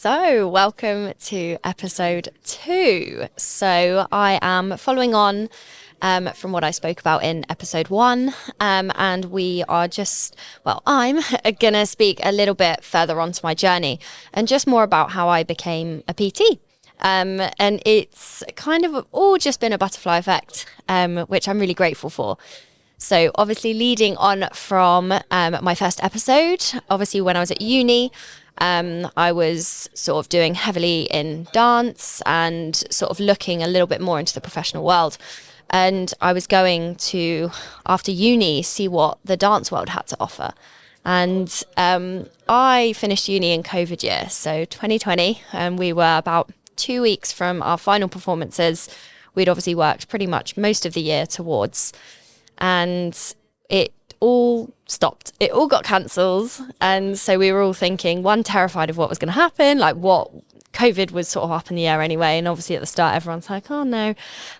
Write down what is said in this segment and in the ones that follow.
So, welcome to episode 2. So, I am following on from what I spoke about in episode 1, and we are I'm going to speak a little bit further onto my journey and just more about how I became a PT. And it's kind of all just been a butterfly effect, which I'm really grateful for. So obviously leading on from my first episode, obviously when I was at uni, I was sort of doing heavily in dance and sort of looking a little bit more into the professional world. And I was going to, after uni, see what the dance world had to offer. And I finished uni in COVID year, so 2020, and we were about 2 weeks from our final performances. We'd obviously worked pretty much most of the year towards, and it all stopped. It all got cancelled. And so we were all thinking, one, terrified of what was going to happen, like what COVID was sort of up in the air anyway. And obviously at the start, everyone's like, oh no,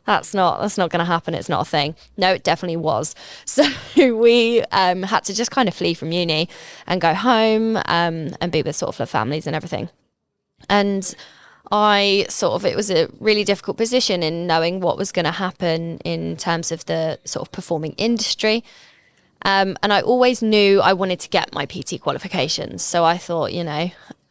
that's not going to happen. It's not a thing. No, it definitely was. So we had to just kind of flee from uni and go home and be with sort of the families and everything. And it was a really difficult position in knowing what was going to happen in terms of the sort of performing industry. And I always knew I wanted to get my PT qualifications. So I thought,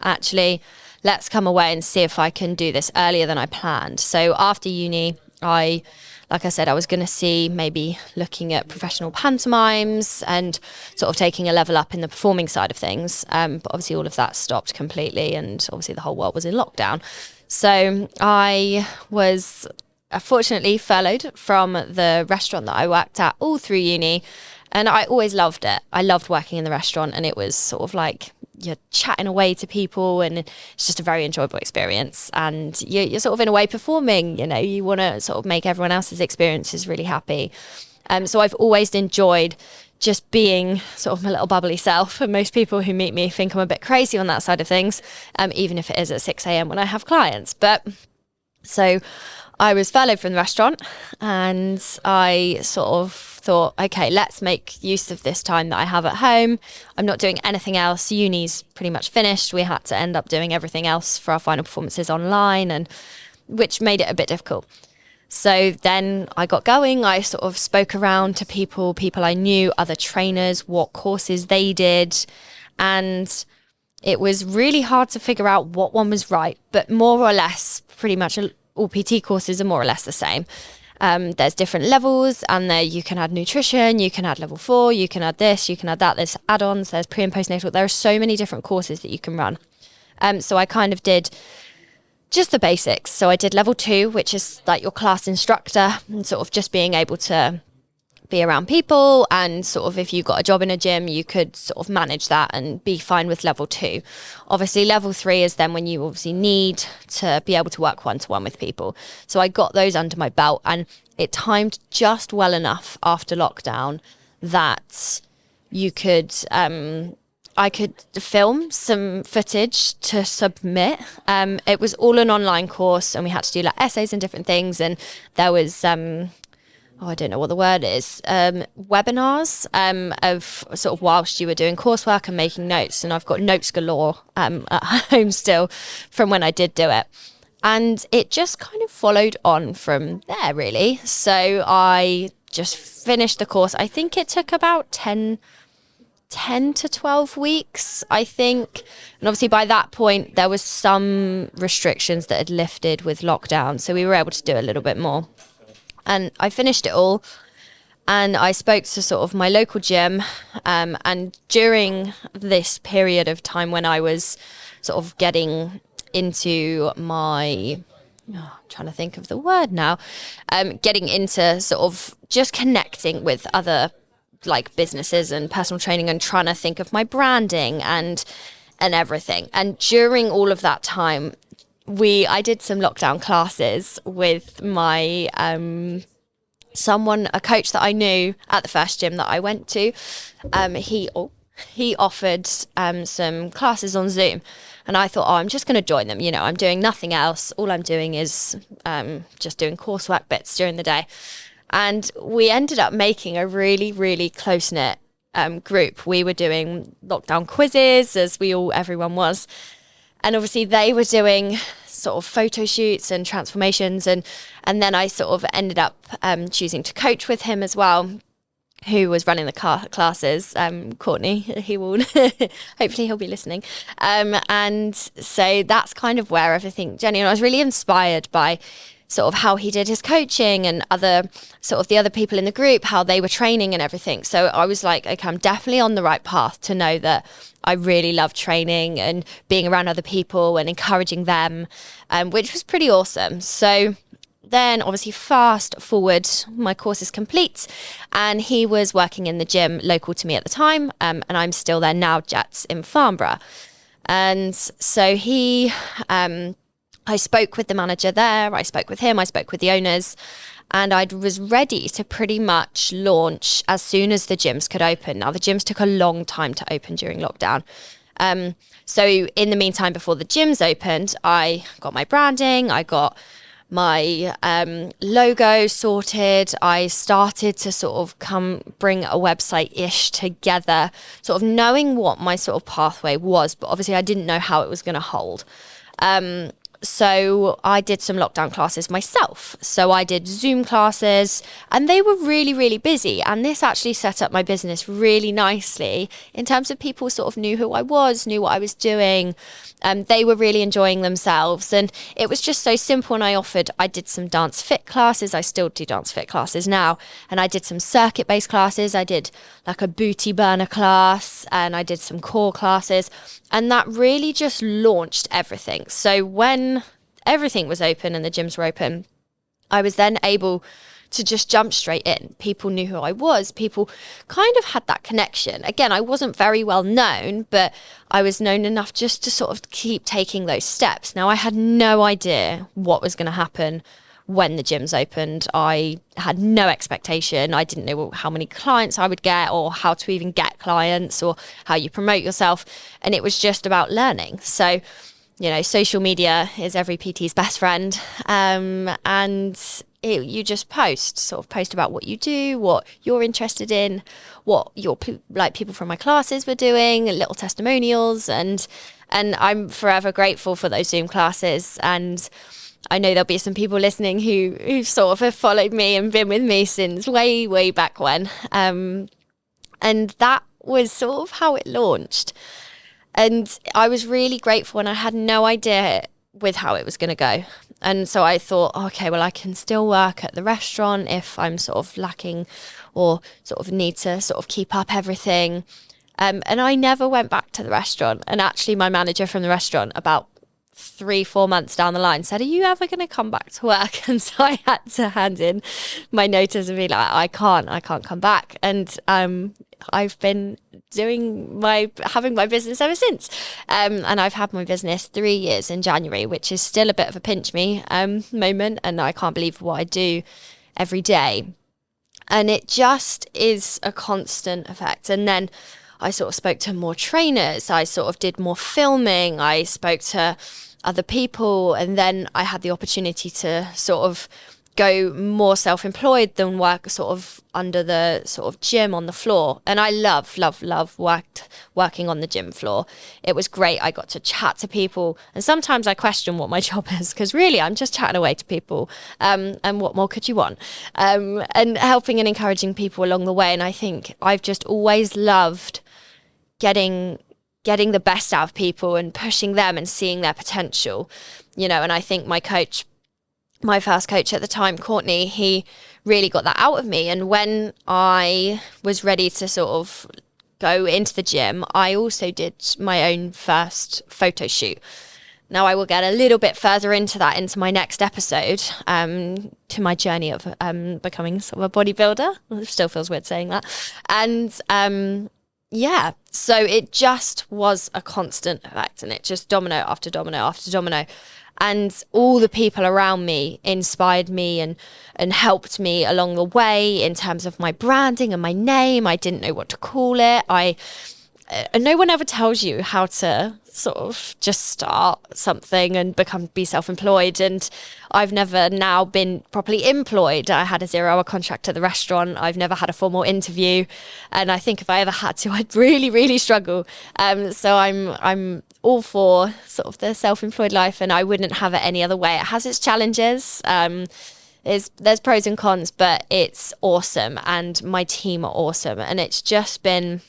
actually, let's come away and see if I can do this earlier than I planned. So after uni, like I said, I was going to see maybe looking at professional pantomimes and sort of taking a level up in the performing side of things. But obviously all of that stopped completely, and obviously the whole world was in lockdown. So I was fortunately furloughed from the restaurant that I worked at all through uni. And I always loved it. I loved working in the restaurant, and it was sort of like you're chatting away to people, and it's just a very enjoyable experience. And you're sort of in a way performing, you want to sort of make everyone else's experiences really happy. So I've always enjoyed just being sort of my little bubbly self. And most people who meet me think I'm a bit crazy on that side of things, even if it is at 6 a.m. when I have clients. But so I was furloughed from the restaurant, and I sort of thought, okay, let's make use of this time that I have at home. I'm not doing anything else. Uni's pretty much finished. We had to end up doing everything else for our final performances online, and which made it a bit difficult. So then I got going. I sort of spoke around to people I knew, other trainers, what courses they did. And it was really hard to figure out what one was right, but more or less, pretty much all PT courses are more or less the same. There's different levels, and there you can add nutrition, you can add level 4, you can add this, you can add that. There's add-ons, there's pre and postnatal. There are so many different courses that you can run. So I kind of did just the basics. So I did level 2, which is like your class instructor, and sort of just being able to be around people, and sort of if you got a job in a gym, you could sort of manage that and be fine with level 2. Obviously level 3 is then when you obviously need to be able to work one-to-one with people. So I got those under my belt, and it timed just well enough after lockdown that you could I could film some footage to submit. It was all an online course, and we had to do like essays and different things, and there was I don't know what the word is, webinars of sort of whilst you were doing coursework and making notes. And I've got notes galore at home still from when I did do it. And it just kind of followed on from there, really. So I just finished the course. I think it took about 10 to 12 weeks, I think. And obviously by that point, there was some restrictions that had lifted with lockdown. So we were able to do a little bit more. And I finished it all, and I spoke to sort of my local gym. And during this period of time when I was sort of getting into my, trying to think of the word now, getting into sort of just connecting with other like businesses and personal training, and trying to think of my branding and everything. And during all of that time, I did some lockdown classes with my a coach that I knew at the first gym that I went to. He offered some classes on Zoom, and I thought, I'm just going to join them. I'm doing nothing else. All I'm doing is just doing coursework bits during the day. And we ended up making a really, really close-knit group. We were doing lockdown quizzes, as everyone was. And obviously they were doing sort of photo shoots and transformations. And then I sort of ended up choosing to coach with him as well, who was running the classes, Courtney. He will, hopefully he'll be listening. And so that's kind of where everything, Jenny, and I was really inspired by sort of how he did his coaching and other sort of the other people in the group, how they were training and everything. So I was like, okay, I'm definitely on the right path to know that I really love training and being around other people and encouraging them, which was pretty awesome. So then obviously fast forward, my course is complete and he was working in the gym local to me at the time. And I'm still there now, Jets in Farnborough. And so I spoke with the manager there, I spoke with him, I spoke with the owners, and I was ready to pretty much launch as soon as the gyms could open. Now, the gyms took a long time to open during lockdown. So in the meantime, before the gyms opened, I got my branding, I got my logo sorted. I started to sort of bring a website-ish together, sort of knowing what my sort of pathway was, but obviously I didn't know how it was going to hold. So I did some lockdown classes myself. So I did Zoom classes and they were really, really busy. And this actually set up my business really nicely in terms of people sort of knew who I was, knew what I was doing. They were really enjoying themselves. And it was just so simple. And I did some dance fit classes. I still do dance fit classes now. And I did some circuit based classes. I did like a booty burner class and I did some core classes. And that really just launched everything. So when everything was open and the gyms were open, I was then able to just jump straight in. People knew who I was. People kind of had that connection. Again, I wasn't very well known, but I was known enough just to sort of keep taking those steps. Now, I had no idea what was going to happen when the gyms opened. I had no expectation. I didn't know how many clients I would get or how to even get clients or how you promote yourself. And it was just about learning. So, you know, social media is every PT's best friend. You just post about what you do, what you're interested in, what your people from my classes were doing, little testimonials. And I'm forever grateful for those Zoom classes. And I know there'll be some people listening who sort of have followed me and been with me since way, way back when. And that was sort of how it launched. And I was really grateful and I had no idea with how it was going to go. And so I thought, okay, well, I can still work at the restaurant if I'm sort of lacking or sort of need to sort of keep up everything. And I never went back to the restaurant. And actually my manager from the restaurant about 3-4 months down the line said, are you ever going to come back to work? And so I had to hand in my notice and be like, I can't come back. And I've been having my business ever since. And I've had my business 3 years in January, which is still a bit of a pinch me moment. And I can't believe what I do every day. And it just is a constant effect. And then I sort of spoke to more trainers. I sort of did more filming. I spoke to other people. And then I had the opportunity to sort of go more self-employed than work sort of under the sort of gym on the floor. And I love working on the gym floor. It was great. I got to chat to people. And sometimes I question what my job is because really I'm just chatting away to people. And what more could you want? And helping and encouraging people along the way. And I think I've just always loved getting the best out of people and pushing them and seeing their potential, you know. And I think my first coach at the time, Courtney, he really got that out of me. And when I was ready to sort of go into the gym, I also did my own first photo shoot. Now, I will get a little bit further into my next episode, to my journey of becoming sort of a bodybuilder. It still feels weird saying that. And yeah, so it just was a constant effect, and it just domino after domino after domino. And all the people around me inspired me and helped me along the way in terms of my branding and my name. I didn't know what to call it. I no one ever tells you how to sort of just start something and be self-employed. And I've never now been properly employed. I had a 0-hour contract at the restaurant. I've never had a formal interview. And I think if I ever had to, I'd really, really struggle. So I'm all for sort of the self-employed life, and I wouldn't have it any other way. It has its challenges. There's pros and cons, but it's awesome. And my team are awesome. And it's just been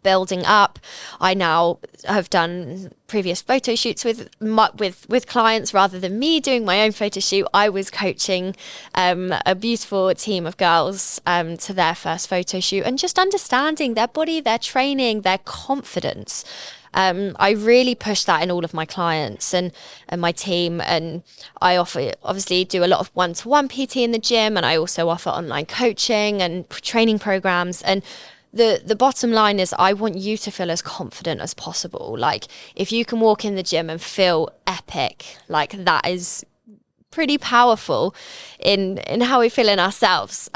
building up. I now have done previous photo shoots with clients rather than me doing my own photo shoot. I was coaching a beautiful team of girls to their first photo shoot, and just understanding their body, their training, their confidence. I really push that in all of my clients and my team, and I obviously do a lot of one-to-one PT in the gym, and I also offer online coaching and training programs. And the bottom line is I want you to feel as confident as possible. Like, if you can walk in the gym and feel epic, like that is pretty powerful in how we feel in ourselves.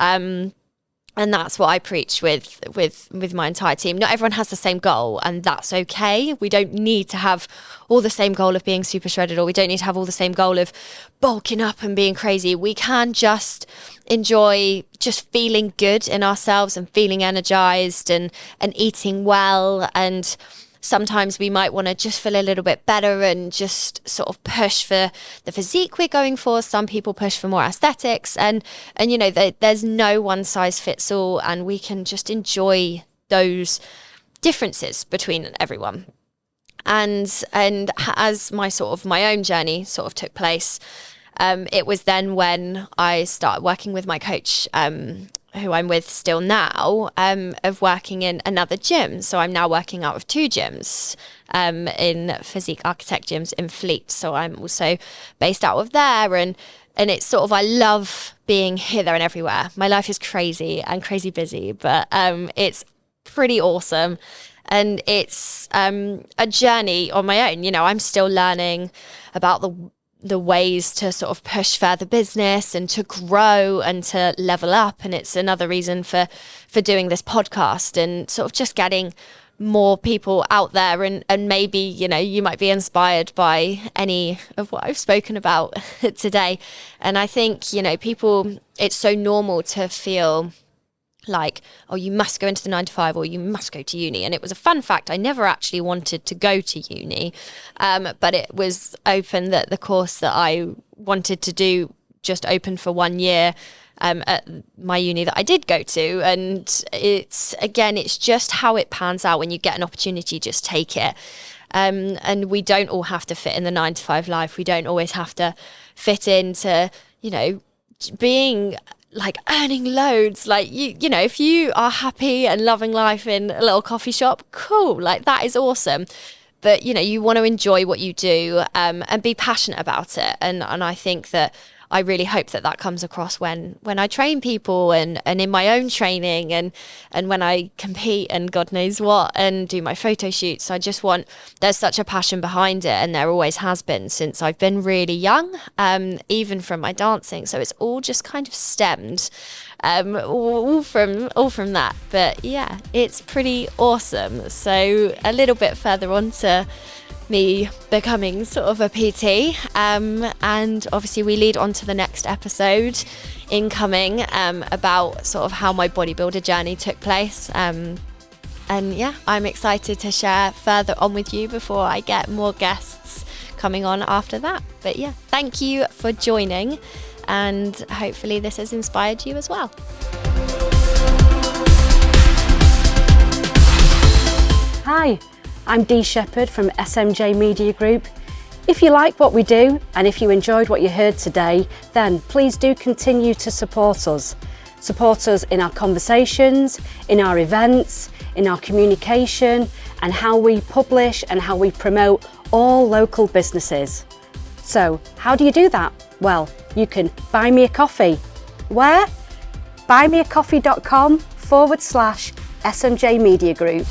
And that's what I preach with my entire team. Not everyone has the same goal, and that's okay. We don't need to have all the same goal of being super shredded, or we don't need to have all the same goal of bulking up and being crazy. We can just enjoy just feeling good in ourselves and feeling energized and eating well. And sometimes we might want to just feel a little bit better and just sort of push for the physique we're going for. Some people push for more aesthetics, and you know, there's no one size fits all, and we can just enjoy those differences between everyone. And as my own journey sort of took place, it was then when I started working with my coach, who I'm with still now, of working in another gym. So I'm now working out of 2 gyms, in Physique Architect gyms in Fleet. So I'm also based out of there, and it's sort of, I love being here, there and everywhere. My life is crazy and crazy busy, but it's pretty awesome. And it's a journey on my own. You know, I'm still learning about the ways to sort of push further business and to grow and to level up. And it's another reason for doing this podcast, and sort of just getting more people out there, and maybe, you know, you might be inspired by any of what I've spoken about today. And I think, you know, people, it's so normal to feel like, oh, you must go into the 9-to-5, or you must go to uni. And it was a fun fact, I never actually wanted to go to uni, but it was open that the course that I wanted to do just opened for 1 year at my uni that I did go to. And it's just how it pans out. When you get an opportunity, just take it. And we don't all have to fit in the 9-to-5 life. We don't always have to fit into, you know, being like earning loads. Like, you know, if you are happy and loving life in a little coffee shop, cool, like that is awesome. But, you know, you want to enjoy what you do, and be passionate about it. And I think that I really hope that comes across when I train people and in my own training and when I compete and God knows what and do my photo shoots. There's such a passion behind it, and there always has been since I've been really young, even from my dancing. So it's all just kind of stemmed all from that. But yeah, it's pretty awesome. So a little bit further on to me becoming sort of a PT, and obviously we lead on to the next episode incoming, about sort of how my bodybuilder journey took place, and yeah, I'm excited to share further on with you before I get more guests coming on after that. But yeah, thank you for joining, and hopefully this has inspired you as well. Hi, I'm Dee Shepherd from SMJ Media Group. If you like what we do, and if you enjoyed what you heard today, then please do continue to support us. Support us in our conversations, in our events, in our communication, and how we publish and how we promote all local businesses. So, how do you do that? Well, you can buy me a coffee. Where? buymeacoffee.com/SMJ Media Group.